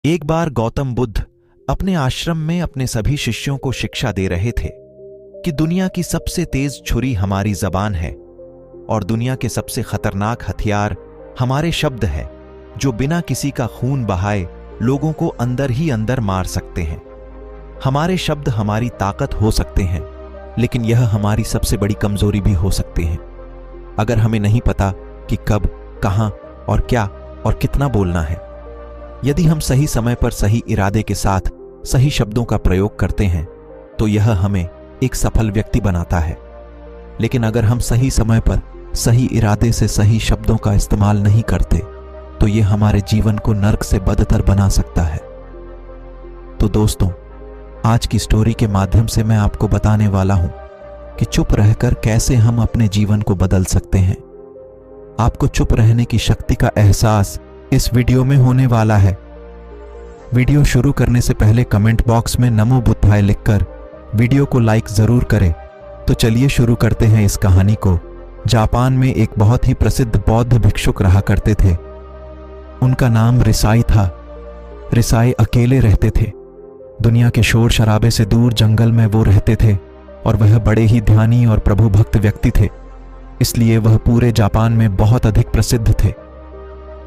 एक बार गौतम बुद्ध अपने आश्रम में अपने सभी शिष्यों को शिक्षा दे रहे थे कि दुनिया की सबसे तेज छुरी हमारी जबान है और दुनिया के सबसे खतरनाक हथियार हमारे शब्द है, जो बिना किसी का खून बहाए लोगों को अंदर ही अंदर मार सकते हैं। हमारे शब्द हमारी ताकत हो सकते हैं, लेकिन यह हमारी सबसे बड़ी कमजोरी भी हो सकते हैं। अगर हमें नहीं पता कि कब, कहां और क्या और कितना बोलना है, यदि हम सही समय पर सही इरादे के साथ सही शब्दों का प्रयोग करते हैं तो यह हमें एक सफल व्यक्ति बनाता है। लेकिन अगर हम सही समय पर सही इरादे से सही शब्दों का इस्तेमाल नहीं करते तो यह हमारे जीवन को नर्क से बदतर बना सकता है। तो दोस्तों, आज की स्टोरी के माध्यम से मैं आपको बताने वाला हूं कि चुप रहकर कैसे हम अपने जीवन को बदल सकते हैं। आपको चुप रहने की शक्ति का एहसास इस वीडियो में होने वाला है। वीडियो शुरू करने से पहले कमेंट बॉक्स में नमो बुद्धाय लिखकर वीडियो को लाइक जरूर करें। तो चलिए शुरू करते हैं इस कहानी को। जापान में एक बहुत ही प्रसिद्ध बौद्ध भिक्षुक रहा करते थे। उनका नाम रिसाई था। रिसाई अकेले रहते थे। दुनिया के शोर शराबे से दूर जंगल में वो रहते थे और वह बड़े ही ध्यानी और प्रभु भक्त व्यक्ति थे, इसलिए वह पूरे जापान में बहुत अधिक प्रसिद्ध थे।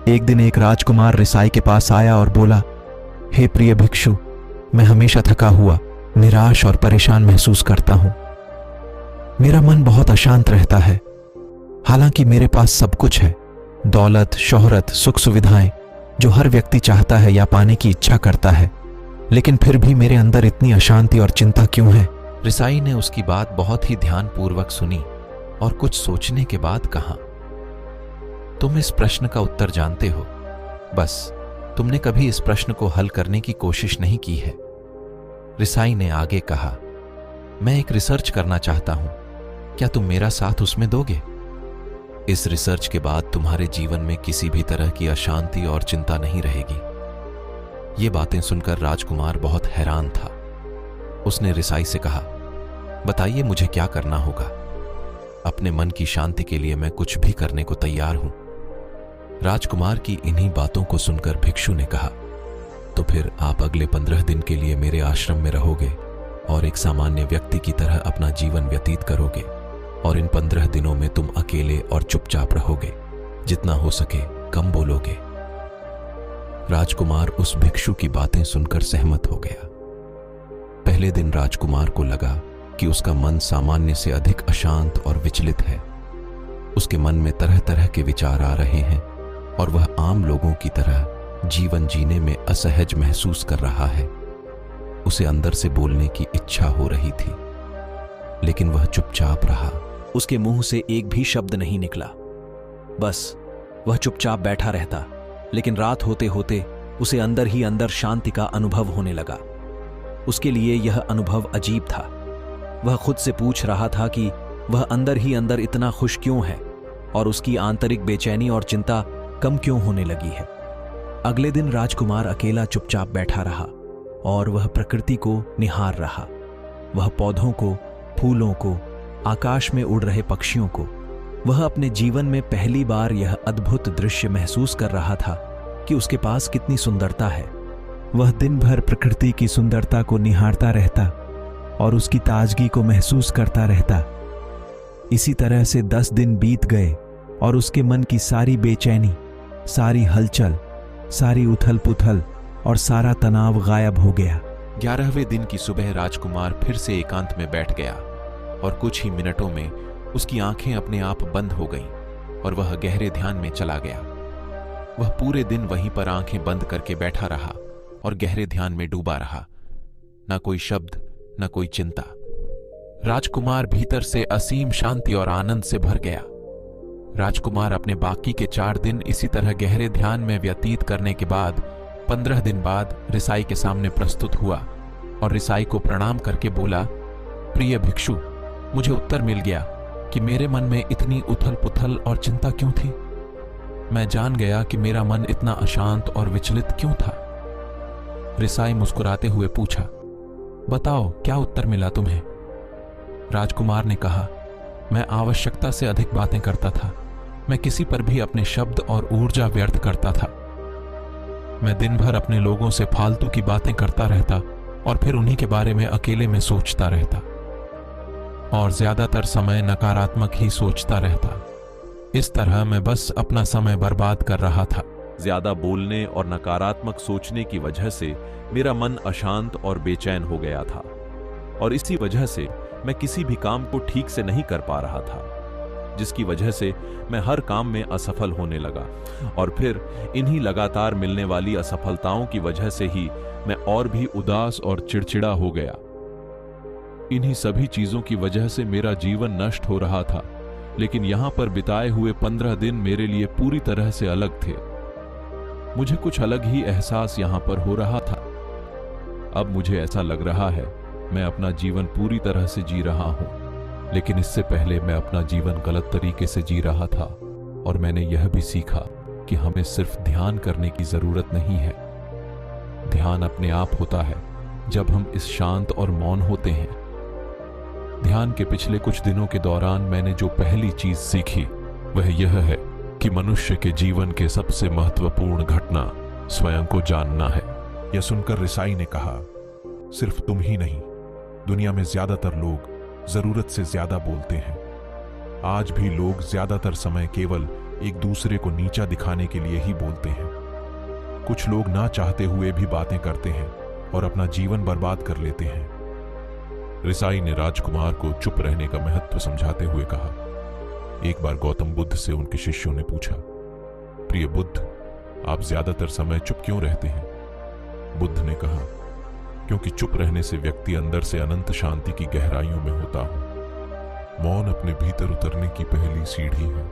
एक दिन एक राजकुमार रिसाई के पास आया और बोला, हे प्रिय भिक्षु, मैं हमेशा थका हुआ, निराश और परेशान महसूस करता हूं। मेरा मन बहुत अशांत रहता है। हालांकि मेरे पास सब कुछ है, दौलत, शोहरत, सुख सुविधाएं, जो हर व्यक्ति चाहता है या पाने की इच्छा करता है, लेकिन फिर भी मेरे अंदर इतनी अशांति और चिंता क्यों है? रिसाई ने उसकी बात बहुत ही ध्यानपूर्वक सुनी और कुछ सोचने के बाद कहा, तुम इस प्रश्न का उत्तर जानते हो, बस तुमने कभी इस प्रश्न को हल करने की कोशिश नहीं की है। रिसाई ने आगे कहा, मैं एक रिसर्च करना चाहता हूं, क्या तुम मेरा साथ उसमें दोगे? इस रिसर्च के बाद तुम्हारे जीवन में किसी भी तरह की अशांति और चिंता नहीं रहेगी। ये बातें सुनकर राजकुमार बहुत हैरान था। उसने रिसाई से कहा, बताइए मुझे क्या करना होगा? अपने मन की शांति के लिए मैं कुछ भी करने को तैयार हूं। राजकुमार की इन्हीं बातों को सुनकर भिक्षु ने कहा, तो फिर आप अगले 15 दिन के लिए मेरे आश्रम में रहोगे और एक सामान्य व्यक्ति की तरह अपना जीवन व्यतीत करोगे, और इन 15 दिनों में तुम अकेले और चुपचाप रहोगे, जितना हो सके कम बोलोगे। राजकुमार उस भिक्षु की बातें सुनकर सहमत हो गया। पहले दिन राजकुमार को लगा कि उसका मन सामान्य से अधिक अशांत और विचलित है। उसके मन में तरह तरह के विचार आ रहे हैं और वह आम लोगों की तरह जीवन जीने में असहज महसूस कर रहा है। उसे अंदर से बोलने की इच्छा हो रही थी, लेकिन वह चुपचाप रहा। उसके मुंह से एक भी शब्द नहीं निकला, बस वह चुपचाप बैठा रहता। लेकिन रात होते होते उसे अंदर ही अंदर शांति का अनुभव होने लगा। उसके लिए यह अनुभव अजीब था। वह खुद से पूछ रहा था कि वह अंदर ही अंदर इतना खुश क्यों है और उसकी आंतरिक बेचैनी और चिंता कम क्यों होने लगी है। अगले दिन राजकुमार अकेला चुपचाप बैठा रहा और वह प्रकृति को निहार रहा। वह पौधों को, फूलों को, आकाश में उड़ रहे पक्षियों को। वह अपने जीवन में पहली बार यह अद्भुत दृश्य महसूस कर रहा था कि उसके पास कितनी सुंदरता है। वह दिन भर प्रकृति की सुंदरता को निहारता रहता और उसकी ताजगी को महसूस करता रहता। इसी तरह से 10 दिन बीत गए और उसके मन की सारी बेचैनी, सारी हलचल, सारी उथल पुथल और सारा तनाव गायब हो गया। 11वें दिन की सुबह राजकुमार फिर से एकांत में बैठ गया और कुछ ही मिनटों में उसकी आंखें अपने आप बंद हो गईं और वह गहरे ध्यान में चला गया। वह पूरे दिन वहीं पर आंखें बंद करके बैठा रहा और गहरे ध्यान में डूबा रहा। न कोई शब्द, न कोई चिंता। राजकुमार भीतर से असीम शांति और आनंद से भर गया। राजकुमार अपने बाकी के 4 दिन इसी तरह गहरे ध्यान में व्यतीत करने के बाद 15 दिन बाद रिसाई के सामने प्रस्तुत हुआ और रिसाई को प्रणाम करके बोला, प्रिय भिक्षु, मुझे उत्तर मिल गया कि मेरे मन में इतनी उथल पुथल और चिंता क्यों थी। मैं जान गया कि मेरा मन इतना अशांत और विचलित क्यों था। रिसाई मुस्कुराते हुए पूछा, बताओ क्या उत्तर मिला तुम्हें? राजकुमार ने कहा, मैं आवश्यकता से अधिक बातें करता था। मैं किसी पर भी अपने शब्द और ऊर्जा व्यर्थ करता था। मैं दिन भर अपने लोगों से फालतू की बातें करता रहता और फिर उन्हीं के बारे में अकेले में सोचता रहता, और ज्यादातर समय नकारात्मक ही सोचता रहता। इस तरह मैं बस अपना समय बर्बाद कर रहा था। ज्यादा बोलने और नकारात्मक सोचने की वजह से मेरा मन अशांत और बेचैन हो गया था, और इसी वजह से मैं किसी भी काम को ठीक से नहीं कर पा रहा था, जिसकी वजह से मैं हर काम में असफल होने लगा। और फिर इन्हीं लगातार मिलने वाली असफलताओं की वजह से ही मैं और भी उदास और चिड़चिड़ा हो गया। इन्हीं सभी चीजों की वजह से मेरा जीवन नष्ट हो रहा था, लेकिन यहां पर बिताए हुए 15 दिन मेरे लिए पूरी तरह से अलग थे। मुझे कुछ अलग ही एहसास यहां पर हो रहा था। अब मुझे ऐसा लग रहा है मैं अपना जीवन पूरी तरह से जी रहा हूं, लेकिन इससे पहले मैं अपना जीवन गलत तरीके से जी रहा था। और मैंने यह भी सीखा कि हमें सिर्फ ध्यान करने की जरूरत नहीं है। ध्यान अपने आप होता है जब हम इस शांत और मौन होते हैं। ध्यान के पिछले कुछ दिनों के दौरान मैंने जो पहली चीज सीखी वह यह है कि मनुष्य के जीवन के सबसे महत्वपूर्ण घटना स्वयं को जानना है। यह सुनकर रिसाई ने कहा, सिर्फ तुम ही नहीं, दुनिया में ज्यादातर लोग जरूरत से ज्यादा बोलते हैं। आज भी लोग ज्यादातर समय केवल एक दूसरे को नीचा दिखाने के लिए ही बोलते हैं। कुछ लोग ना चाहते हुए भी बातें करते हैं और अपना जीवन बर्बाद कर लेते हैं। रिसाई ने राजकुमार को चुप रहने का महत्व समझाते हुए कहा। एक बार गौतम बुद्ध से उनके शिष्यों ने पूछा, प्रिय बुद्ध, आप ज्यादातर समय चुप क्यों रहते हैं? बुद्ध ने कहा, क्योंकि चुप रहने से व्यक्ति अंदर से अनंत शांति की गहराइयों में होता है। मौन अपने भीतर उतरने की पहली सीढ़ी है।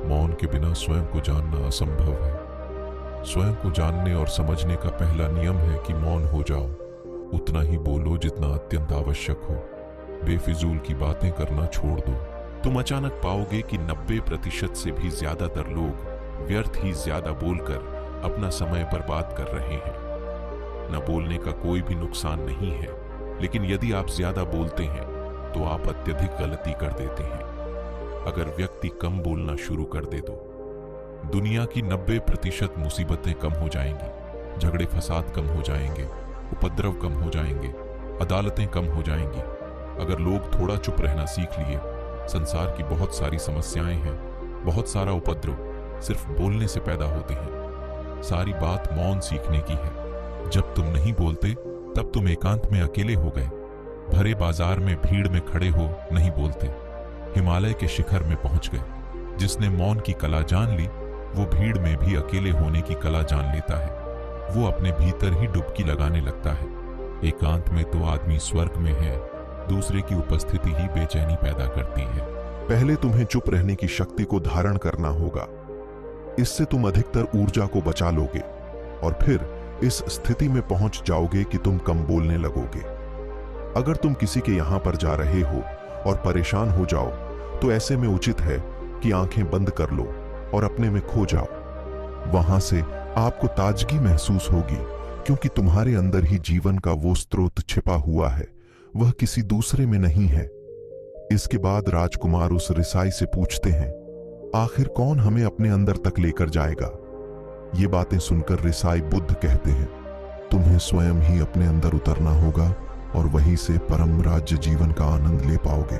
मौन के बिना स्वयं को जानना असंभव है। स्वयं को जानने और समझने का पहला नियम है कि मौन हो जाओ। उतना ही बोलो जितना अत्यंत आवश्यक हो। बेफिजूल की बातें करना छोड़ दो। तुम अचानक पाओगे कि 90% से भी ज्यादातर लोग व्यर्थ ही ज्यादा बोलकर अपना समय बर्बाद कर रहे हैं। न बोलने का कोई भी नुकसान नहीं है, लेकिन यदि आप ज्यादा बोलते हैं तो आप अत्यधिक गलती कर देते हैं। अगर व्यक्ति कम बोलना शुरू कर दे तो दुनिया की 90% मुसीबतें कम हो जाएंगी, झगड़े फसाद कम हो जाएंगे, उपद्रव कम हो जाएंगे, अदालतें कम हो जाएंगी। अगर लोग थोड़ा चुप रहना सीख लिए, संसार की बहुत सारी समस्याएं हैं, बहुत सारा उपद्रव सिर्फ बोलने से पैदा होते हैं। सारी बात मौन सीखने की है। जब तुम नहीं बोलते तब तुम एकांत में अकेले हो गए। भरे बाजार में भीड़ में खड़े हो नहीं बोलते, हिमालय के शिखर में पहुंच गए। जिसने मौन की कला जान ली वो भीड़ में भी अकेले होने की कला जान लेता है। वो अपने भीतर ही डुबकी लगाने लगता है। एकांत में तो आदमी स्वर्ग में है, दूसरे की उपस्थिति ही बेचैनी पैदा करती है। पहले तुम्हें चुप रहने की शक्ति को धारण करना होगा। इससे तुम अधिकतर ऊर्जा को बचा लोगे और फिर इस स्थिति में पहुंच जाओगे कि तुम कम बोलने लगोगे। अगर तुम किसी के यहां पर जा रहे हो और परेशान हो जाओ तो ऐसे में उचित है कि आंखें बंद कर लो और अपने में खो जाओ। वहां से आपको ताजगी महसूस होगी, क्योंकि तुम्हारे अंदर ही जीवन का वो स्रोत छिपा हुआ है, वह किसी दूसरे में नहीं है। इसके बाद राजकुमार उस रिसाई से पूछते हैं, आखिर कौन हमें अपने अंदर तक लेकर जाएगा? ये बातें सुनकर रिसाई बुद्ध कहते हैं, तुम्हें स्वयं ही अपने अंदर उतरना होगा और वहीं से परम राज्य जीवन का आनंद ले पाओगे।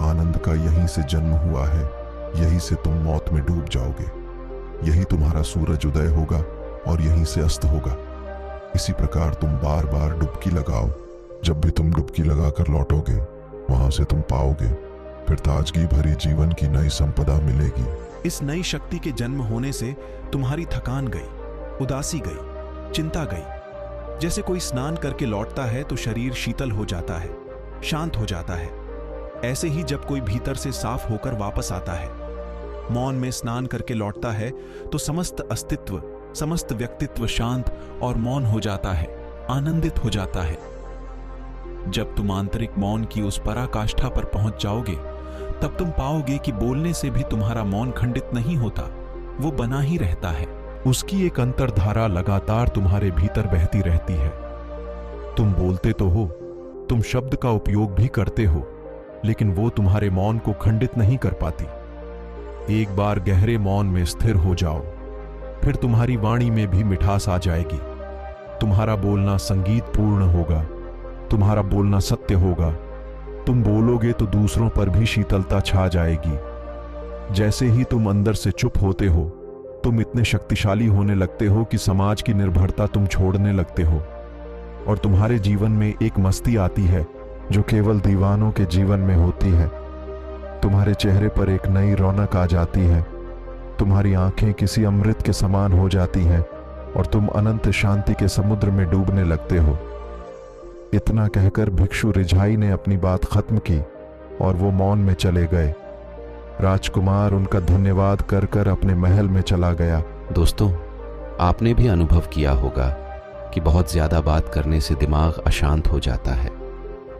आनंद का यहीं से जन्म हुआ है, यहीं से तुम मौत में डूब जाओगे। यही तुम्हारा सूरज उदय होगा और यहीं से अस्त होगा। इसी प्रकार तुम बार बार डुबकी लगाओ। जब भी तुम डुबकी लगाकर लौटोगे वहां से तुम पाओगे फिर ताजगी भरी जीवन की नई संपदा मिलेगी। इस नई शक्ति के जन्म होने से तुम्हारी थकान गई, उदासी गई, चिंता गई। जैसे कोई स्नान करके लौटता है तो शरीर शीतल हो जाता है, शांत हो जाता है। ऐसे ही जब कोई भीतर से साफ होकर वापस आता है, मौन में स्नान करके लौटता है, तो समस्त अस्तित्व, समस्त व्यक्तित्व शांत और मौन हो जाता है, आनंदित हो जाता है। जब तुम आंतरिक मौन की उस पराकाष्ठा पर पहुंच जाओगे, तब तुम पाओगे कि बोलने से भी तुम्हारा मौन खंडित नहीं होता, वो बना ही रहता है। उसकी एक अंतर्धारा लगातार तुम्हारे भीतर बहती रहती है। तुम बोलते तो हो, तुम शब्द का उपयोग भी करते हो, लेकिन वो तुम्हारे मौन को खंडित नहीं कर पाती। एक बार गहरे मौन में स्थिर हो जाओ, फिर तुम्हारी वाणी में भी मिठास आ जाएगी। तुम्हारा बोलना संगीत पूर्ण होगा, तुम्हारा बोलना सत्य होगा। तुम बोलोगे तो दूसरों पर भी शीतलता छा जाएगी। जैसे ही तुम अंदर से चुप होते हो, तुम इतने शक्तिशाली होने लगते हो कि समाज की निर्भरता तुम छोड़ने लगते हो, और तुम्हारे जीवन में एक मस्ती आती है जो केवल दीवानों के जीवन में होती है। तुम्हारे चेहरे पर एक नई रौनक आ जाती है, तुम्हारी आंखें किसी अमृत के समान हो जाती हैं और तुम अनंत शांति के समुद्र में डूबने लगते हो। इतना कहकर भिक्षु रिझाई ने अपनी बात खत्म की और वो मौन में चले गए। राजकुमार उनका धन्यवाद कर कर अपने महल में चला गया। दोस्तों, आपने भी अनुभव किया होगा कि बहुत ज्यादा बात करने से दिमाग अशांत हो जाता है,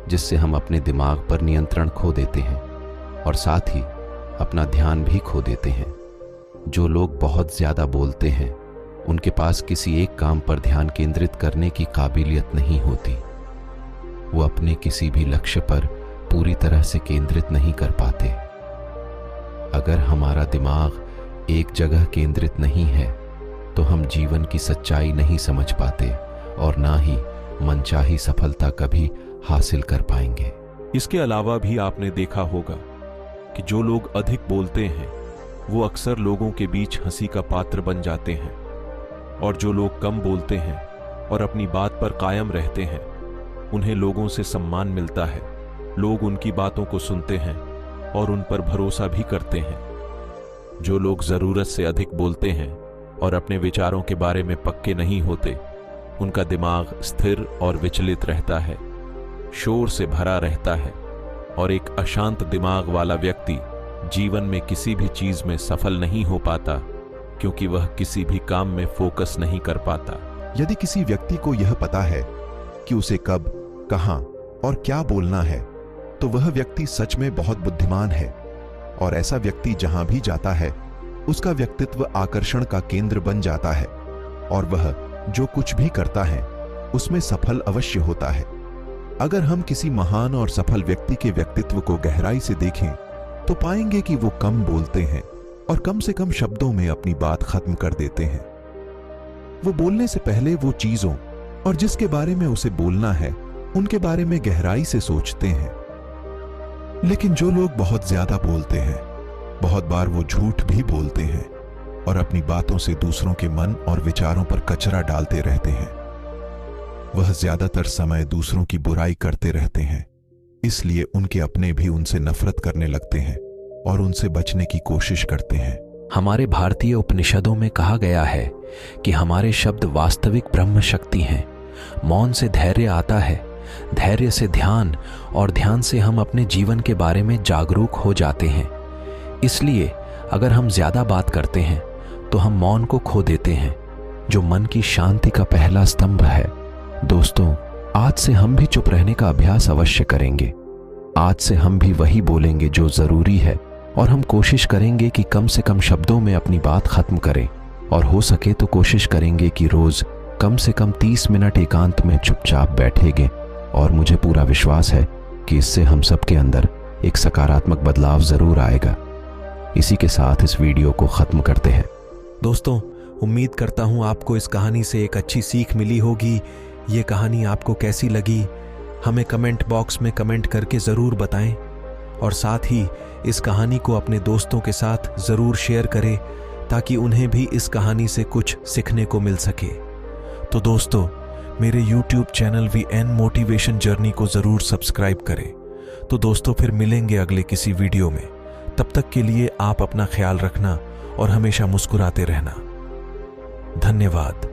जिससे हम अपने दिमाग पर नियंत्रण खो देते हैं और साथ ही अपना ध्यान भी खो देते हैं। जो लोग बहुत ज्यादा बोलते हैं, उनके पास किसी एक काम पर ध्यान केंद्रित करने की काबिलियत नहीं होती। वो अपने किसी भी लक्ष्य पर पूरी तरह से केंद्रित नहीं कर पाते। अगर हमारा दिमाग एक जगह केंद्रित नहीं है तो हम जीवन की सच्चाई नहीं समझ पाते और ना ही मनचाही सफलता कभी हासिल कर पाएंगे। इसके अलावा भी आपने देखा होगा कि जो लोग अधिक बोलते हैं वो अक्सर लोगों के बीच हंसी का पात्र बन जाते हैं, और जो लोग कम बोलते हैं और अपनी बात पर कायम रहते हैं, उन्हें लोगों से सम्मान मिलता है। लोग उनकी बातों को सुनते हैं और उन पर भरोसा भी करते हैं। जो लोग जरूरत से अधिक बोलते हैं और अपने विचारों के बारे में पक्के नहीं होते, उनका दिमाग स्थिर और विचलित रहता है, शोर से भरा रहता है, और एक अशांत दिमाग वाला व्यक्ति जीवन में किसी भी चीज में सफल नहीं हो पाता, क्योंकि वह किसी भी काम में फोकस नहीं कर पाता। यदि किसी व्यक्ति को यह पता है कि उसे कब, कहां और क्या बोलना है, तो वह व्यक्ति सच में बहुत बुद्धिमान है। और ऐसा व्यक्ति जहां भी जाता है, उसका व्यक्तित्व आकर्षण का केंद्र बन जाता है और वह जो कुछ भी करता है उसमें सफल अवश्य होता है। अगर हम किसी महान और सफल व्यक्ति के व्यक्तित्व को गहराई से देखें तो पाएंगे कि वो कम बोलते हैं और कम से कम शब्दों में अपनी बात खत्म कर देते हैं। वो बोलने से पहले वो चीजों और जिसके बारे में उसे बोलना है उनके बारे में गहराई से सोचते हैं। लेकिन जो लोग बहुत ज्यादा बोलते हैं, बहुत बार वो झूठ भी बोलते हैं और अपनी बातों से दूसरों के मन और विचारों पर कचरा डालते रहते हैं। वह ज्यादातर समय दूसरों की बुराई करते रहते हैं, इसलिए उनके अपने भी उनसे नफरत करने लगते हैं और उनसे बचने की कोशिश करते हैं। हमारे भारतीय उपनिषदों में कहा गया है कि हमारे शब्द वास्तविक ब्रह्म शक्ति हैं। मौन से धैर्य आता है, धैर्य से ध्यान, और ध्यान से हम अपने जीवन के बारे में जागरूक हो जाते हैं। इसलिए अगर हम ज्यादा बात करते हैं तो हम मौन को खो देते हैं, जो मन की शांति का पहला स्तंभ है। दोस्तों, आज से हम भी चुप रहने का अभ्यास अवश्य करेंगे। आज से हम भी वही बोलेंगे जो जरूरी है, और हम कोशिश करेंगे कि कम से कम शब्दों में अपनी बात खत्म करें, और हो सके तो कोशिश करेंगे कि रोज कम से कम 30 मिनट एकांत में चुपचाप बैठेंगे। और मुझे पूरा विश्वास है कि इससे हम सबके अंदर एक सकारात्मक बदलाव जरूर आएगा। इसी के साथ इस वीडियो को खत्म करते हैं। दोस्तों, उम्मीद करता हूं आपको इस कहानी से एक अच्छी सीख मिली होगी। ये कहानी आपको कैसी लगी हमें कमेंट बॉक्स में कमेंट करके ज़रूर बताएं, और साथ ही इस कहानी को अपने दोस्तों के साथ ज़रूर शेयर करें ताकि उन्हें भी इस कहानी से कुछ सीखने को मिल सके। तो दोस्तों, मेरे YouTube channel VN motivation journey को ज़रूर सब्सक्राइब करें। तो दोस्तों, फिर मिलेंगे अगले किसी वीडियो में। तब तक के लिए आप अपना ख्याल रखना और हमेशा मुस्कुराते रहना। धन्यवाद।